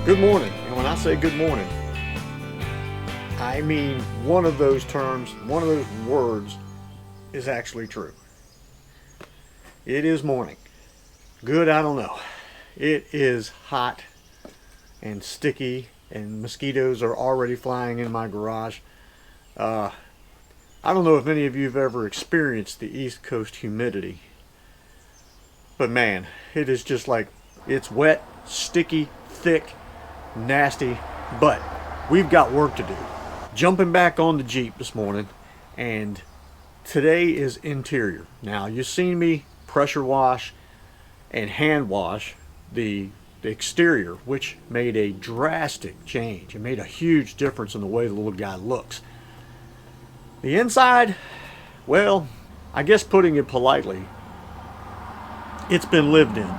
Good morning, and when I say good morning, I mean one of those terms, one of those words is actually true. It is morning. Good, I don't know. It is hot and sticky, and mosquitoes are already flying in my garage. I don't know if any of you have ever experienced the East Coast humidity, but man, it is just like, it's wet, sticky, thick, nasty, but we've got work to do. Jumping back on the Jeep this morning, and today is interior. Now, you've seen me pressure wash and hand wash the exterior, which made a drastic change. It made a huge difference in the way the little guy looks. The inside, well, I guess putting it politely, it's been lived in.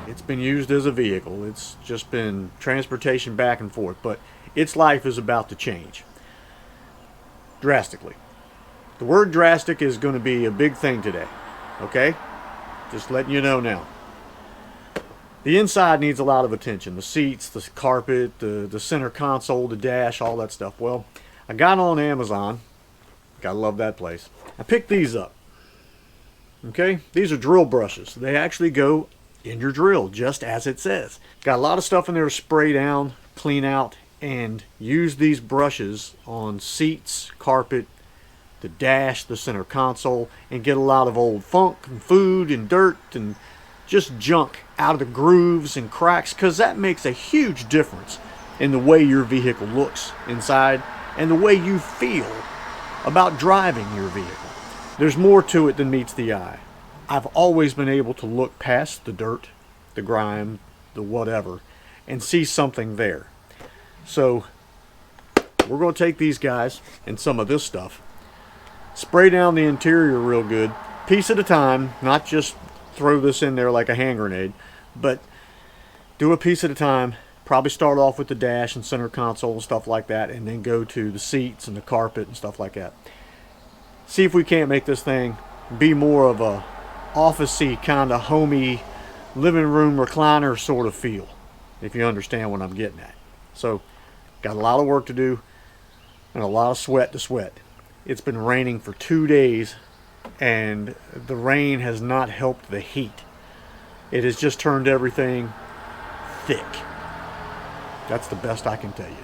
It's been used as a vehicle. It's just been transportation back and forth, but its life is about to change drastically. The word drastic is going to be a big thing today, okay? Just letting you know now. The inside needs a lot of attention. The seats, the carpet, the center console, the dash, all that stuff. Well, I got on Amazon. Gotta love that place. I picked these up. Okay? These are drill brushes. They actually go in your drill, just as it says. Got a lot of stuff in there to spray down, clean out, and use these brushes on seats, carpet, the dash, the center console, and get a lot of old funk and food and dirt and just junk out of the grooves and cracks, because that makes a huge difference in the way your vehicle looks inside and the way you feel about driving your vehicle. There's more to it than meets the eye. I've always been able to look past the dirt, the grime, the whatever, and see something there. So we're going to take these guys and some of this stuff, spray down the interior real good, piece at a time, not just throw this in there like a hand grenade, but do a piece at a time. Probably start off with the dash and center console and stuff like that, and then go to the seats and the carpet and stuff like that. See if we can't make this thing be more of a office-y, kind of homey, living room recliner sort of feel, if you understand what I'm getting at. So, got a lot of work to do and a lot of sweat to sweat. It's been raining for 2 days, and the rain has not helped the heat. It has just turned everything thick. That's the best I can tell you.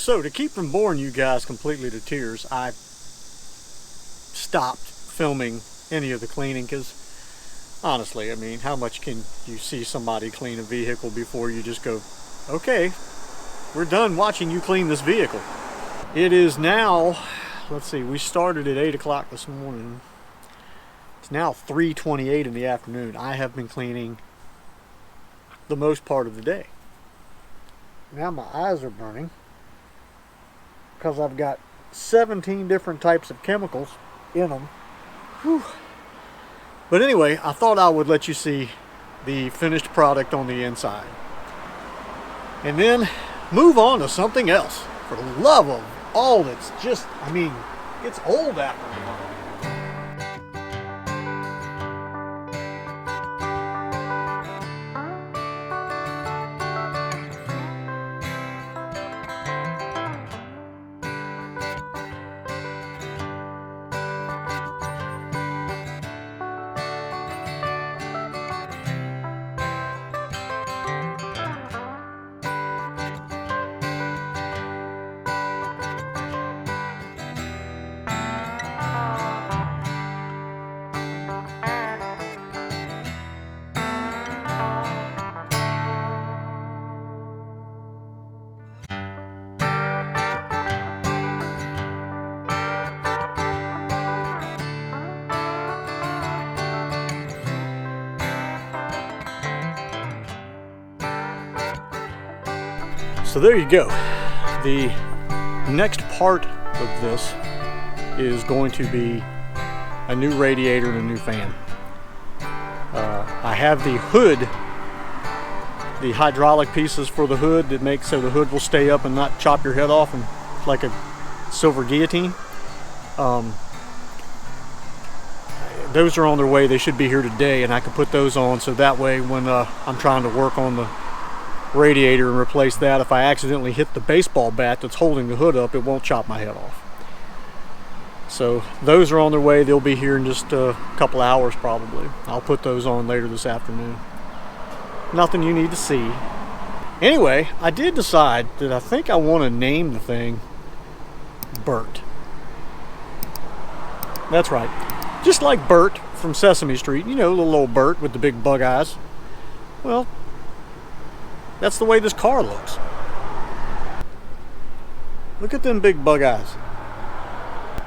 So, to keep from boring you guys completely to tears, I stopped filming any of the cleaning, because honestly, I mean, how much can you see somebody clean a vehicle before you just go, okay, we're done watching you clean this vehicle. It is now, let's see, we started at 8 o'clock this morning. It's now 3:28 in the afternoon. I have been cleaning the most part of the day. Now my eyes are burning. because I've got 17 different types of chemicals in them. Whew. But anyway, I thought I would let you see the finished product on the inside. And then move on to something else. For the love of all that's just, I mean, it's old after a while. So there you go. The next part of this is going to be a new radiator and a new fan. I have the hood, the hydraulic pieces for the hood that make so the hood will stay up and not chop your head off and like a silver guillotine. Those are on their way. They should be here today, and I can put those on so that way when I'm trying to work on the radiator and replace that, if I accidentally hit the baseball bat that's holding the hood up, it won't chop my head off. So those are on their way. They'll be here in just a couple hours probably. I'll put those on later this afternoon. Nothing you need to see. Anyway, I did decide that I think I want to name the thing Bert. That's right. Just like Bert from Sesame Street, you know, little old Bert with the big bug eyes. Well, that's the way this car looks. Look at them big bug eyes.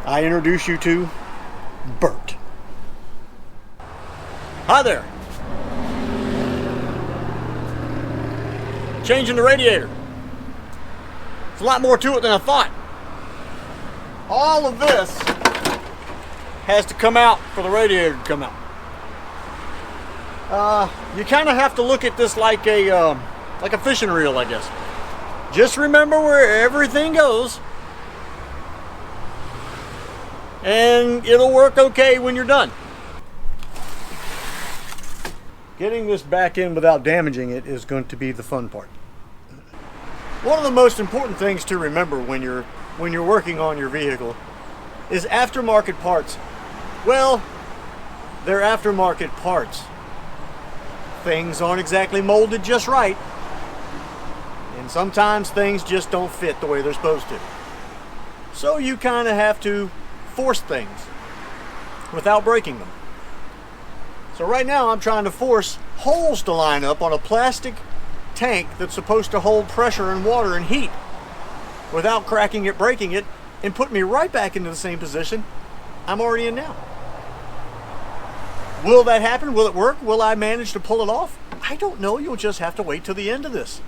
I introduce you to Bert. Hi there. Changing the radiator. There's a lot more to it than I thought. All of this has to come out for the radiator to come out. You kind of have to look at this like a fishing reel, I guess. Just remember where everything goes, and it'll work okay when you're done. Getting this back in without damaging it is going to be the fun part. One of the most important things to remember when you're working on your vehicle is aftermarket parts. Well, they're aftermarket parts. Things aren't exactly molded just right. And sometimes things just don't fit the way they're supposed to. So you kind of have to force things without breaking them. So right now I'm trying to force holes to line up on a plastic tank that's supposed to hold pressure and water and heat without cracking it, breaking it, and put me right back into the same position I'm already in now. Will that happen? Will it work? Will I manage to pull it off? I don't know. You'll just have to wait till the end of this.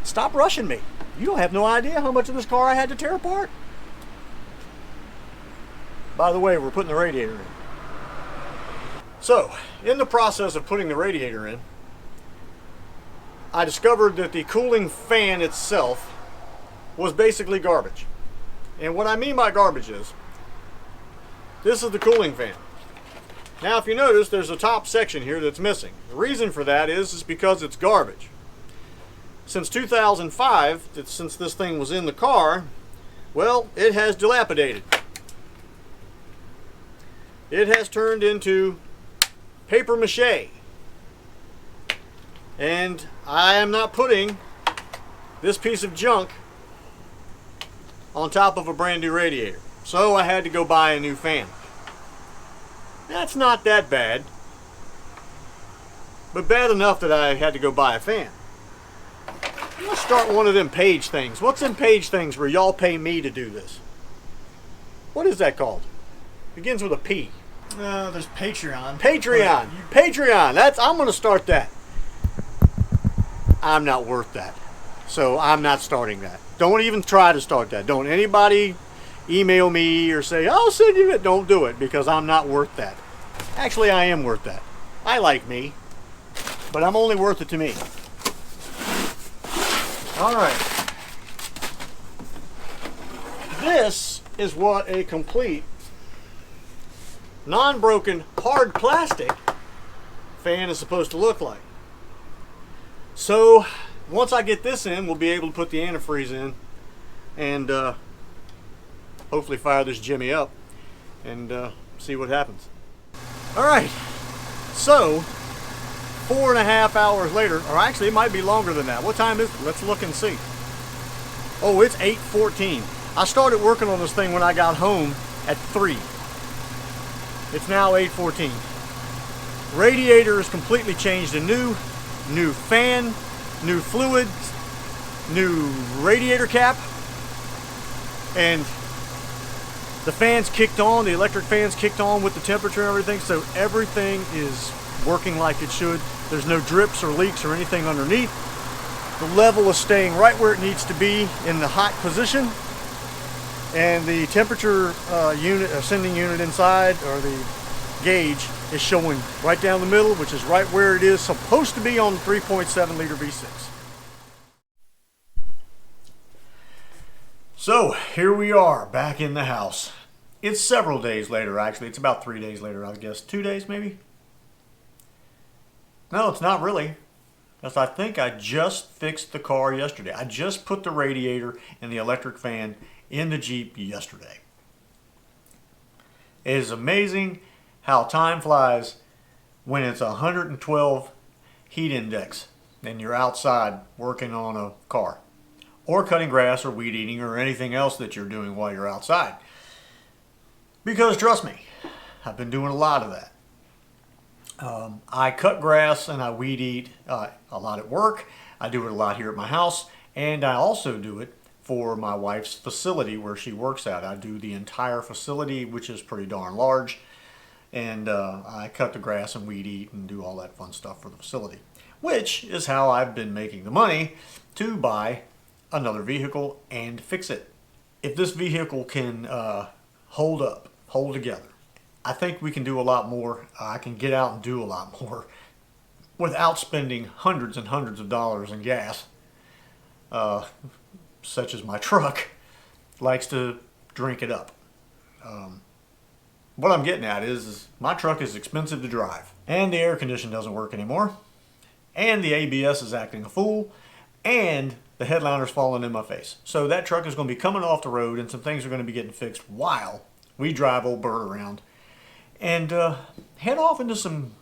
Stop rushing me. You don't have no idea how much of this car I had to tear apart. By the way, we're putting the radiator in. So, in the process of putting the radiator in, I discovered that the cooling fan itself was basically garbage. And what I mean by garbage is, this is the cooling fan. Now, if you notice, there's a top section here that's missing. The reason for that is because it's garbage. Since 2005, since this thing was in the car, well, it has dilapidated. It has turned into paper mache. And I am not putting this piece of junk on top of a brand new radiator. So I had to go buy a new fan. That's not that bad, but bad enough that I had to go buy a fan. Let's start one of them page things. What's them page things where y'all pay me to do this? What is that called? Begins with a P. There's Patreon. Patreon. Patreon. I'm going to start that. I'm not worth that. So I'm not starting that. Don't even try to start that. Don't anybody email me or say, I'll send you it. Don't do it, because I'm not worth that. Actually, I am worth that. I like me, but I'm only worth it to me. All right. This is what a complete non-broken hard plastic fan is supposed to look like. So once I get this in, we'll be able to put the antifreeze in and hopefully fire this Jimmy up and see what happens. All right, so 4.5 hours later, or actually it might be longer than that. What time is it? Let's look and see. Oh, it's 8:14. I started working on this thing when I got home at 3. It's now 8:14. Radiator is completely changed to new fan, new fluids, new radiator cap, and the fans kicked on, the electric fans kicked on with the temperature and everything, so everything is working like it should. There's no drips or leaks or anything underneath. The level is staying right where it needs to be in the hot position, and the temperature sending unit inside, or the gauge, is showing right down the middle, which is right where it is supposed to be on the 3.7 liter V6. So here we are back in the house. It's several days later, actually. It's about 3 days later, I guess. 2 days maybe? No, it's not really. Because I think I just fixed the car yesterday. I just put the radiator and the electric fan in the Jeep yesterday. It is amazing how time flies when it's 112 heat index and you're outside working on a car, or cutting grass or weed eating or anything else that you're doing while you're outside. Because trust me, I've been doing a lot of that. I cut grass and I weed eat a lot at work. I do it a lot here at my house, and I also do it for my wife's facility where she works at. I do the entire facility, which is pretty darn large, and I cut the grass and weed eat and do all that fun stuff for the facility, which is how I've been making the money to buy another vehicle and fix it. If this vehicle can hold together, I think we can do a lot more. I can get out and do a lot more without spending hundreds and hundreds of dollars in gas, such as my truck likes to drink it up. What I'm getting at is my truck is expensive to drive, and the air condition doesn't work anymore, and the ABS is acting a fool, and the headliner's falling in my face. So that truck is going to be coming off the road, and some things are going to be getting fixed while we drive old Bert around and head off into some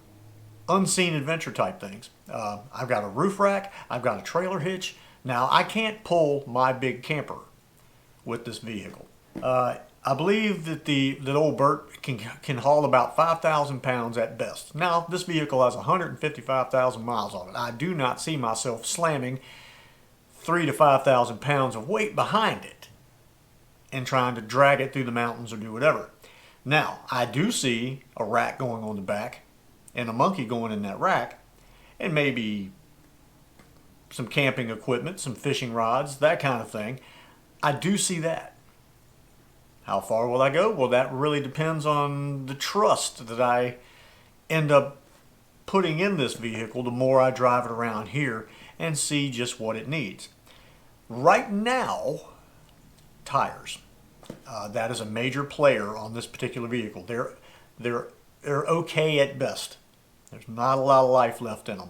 unseen adventure type things. I've got a roof rack, I've got a trailer hitch. Now I can't pull my big camper with this vehicle. I believe that old Bert can haul about 5,000 pounds at best. Now this vehicle has 155,000 miles on it. I do not see myself slamming 3,000 to 5,000 pounds of weight behind it and trying to drag it through the mountains or do whatever. Now, I do see a rack going on the back and a monkey going in that rack, and maybe some camping equipment, some fishing rods, that kind of thing. I do see that. How far will I go? Well, that really depends on the trust that I end up putting in this vehicle the more I drive it around here and see just what it needs. Right now, tires. That is a major player on this particular vehicle. They're okay at best. There's not a lot of life left in them.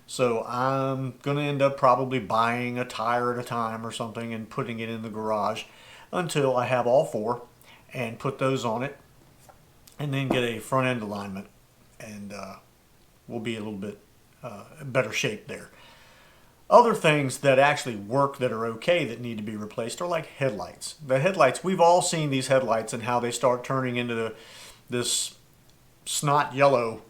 So I'm going to end up probably buying a tire at a time or something and putting it in the garage until I have all four and put those on it, and then get a front end alignment, and we'll be a little bit better shape there. Other things that actually work that are okay that need to be replaced are like headlights. The headlights, we've all seen these headlights and how they start turning into this snot yellow,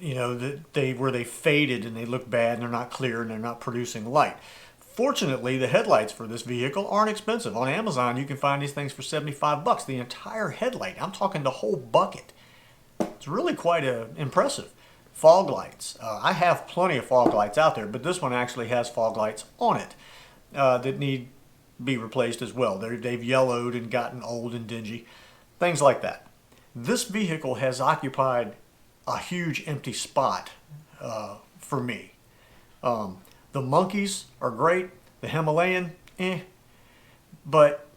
where they faded and they look bad and they're not clear and they're not producing light. Fortunately, the headlights for this vehicle aren't expensive. On Amazon, you can find these things for 75 bucks. The entire headlight, I'm talking the whole bucket. It's really quite impressive fog lights. I have plenty of fog lights out there, but this one actually has fog lights on it that need to be replaced as well. They've yellowed and gotten old and dingy, things like that. This vehicle has occupied a huge empty spot for me. The monkeys are great, the Himalayan, but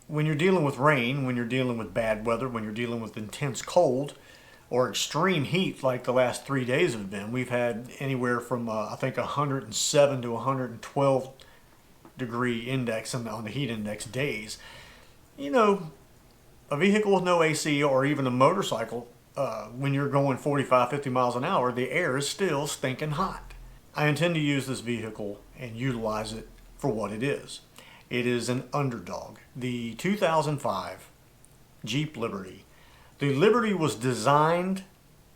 when you're dealing with rain, when you're dealing with bad weather, when you're dealing with intense cold or extreme heat like the last 3 days have been, we've had anywhere from I think 107 to 112 degree index on the heat index days. You know, a vehicle with no AC or even a motorcycle, when you're going 45, 50 miles an hour, the air is still stinking hot. I intend to use this vehicle and utilize it for what it is. It is an underdog, the 2005 Jeep Liberty. The Liberty was designed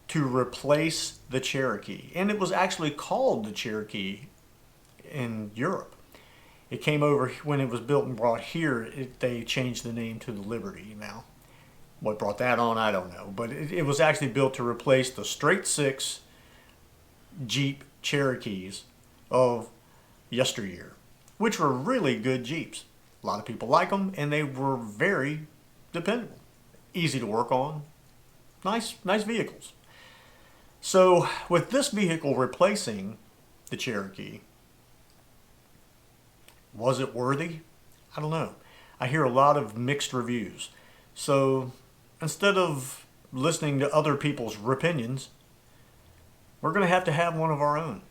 to replace the Cherokee, and it was actually called the Cherokee in Europe. It came over when it was built and brought here. They changed the name to the Liberty now. What brought that on, I don't know. But it was actually built to replace the straight six Jeep Cherokees of yesteryear, which were really good Jeeps. A lot of people like them, and they were very dependable, easy to work on, nice vehicles. So with this vehicle replacing the Cherokee, was it worthy? I don't know. I hear a lot of mixed reviews. So instead of listening to other people's opinions, we're going to have one of our own.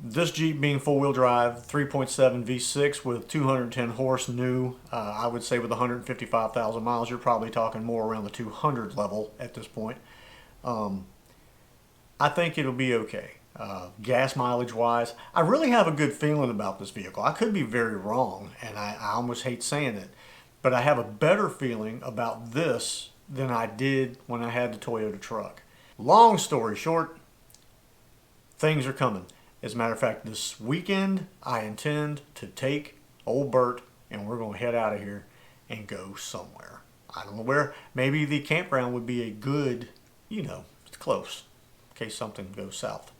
This Jeep being four-wheel drive, 3.7 V6 with 210 horse new, I would say with 155,000 miles, you're probably talking more around the 200 level at this point. I think it'll be okay. Gas mileage wise, I really have a good feeling about this vehicle. I could be very wrong, and I almost hate saying it, but I have a better feeling about this than I did when I had the Toyota truck. Long story short, things are coming. As a matter of fact, this weekend I intend to take old Bert and we're going to head out of here and go somewhere. I don't know where. Maybe the campground would be a good, it's close in case something goes south.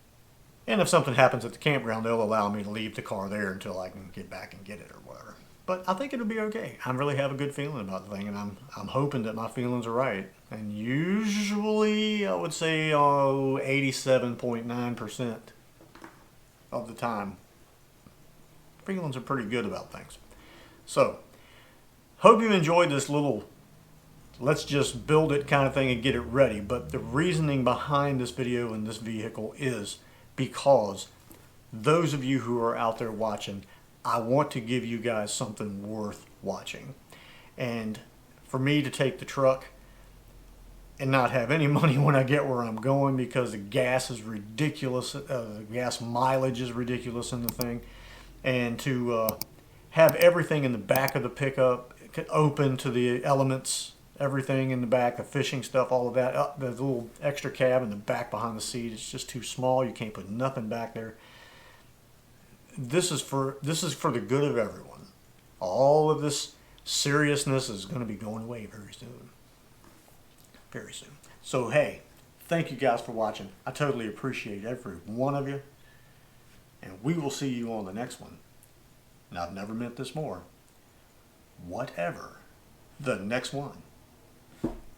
And if something happens at the campground, they'll allow me to leave the car there until I can get back and get it or whatever. But I think it'll be okay. I really have a good feeling about the thing, and I'm hoping that my feelings are right. And usually, I would say 87.9% of the time, feelings are pretty good about things. So, hope you enjoyed this little let's just build it kind of thing and get it ready. But the reasoning behind this video and this vehicle is because those of you who are out there watching, I want to give you guys something worth watching. And for me to take the truck and not have any money when I get where I'm going because the gas is ridiculous, the gas mileage is ridiculous in the thing, and to have everything in the back of the pickup open to the elements, everything in the back, the fishing stuff, all of that, the little extra cab in the back behind the seat, it's just too small. You can't put nothing back there. This is for the good of everyone. All of this seriousness is going to be going away very soon. Very soon. So hey, thank you guys for watching. I totally appreciate every one of you. And we will see you on the next one. And I've never meant this more. Whatever the next one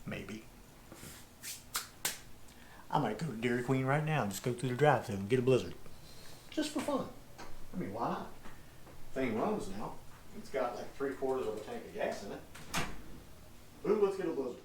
may be. I might go to Dairy Queen right now and just go through the drive-thru and get a Blizzard. Just for fun. I mean, why not? Thing runs now. It's got like 3/4 of a tank of gas in it. Ooh, let's get a Blizzard.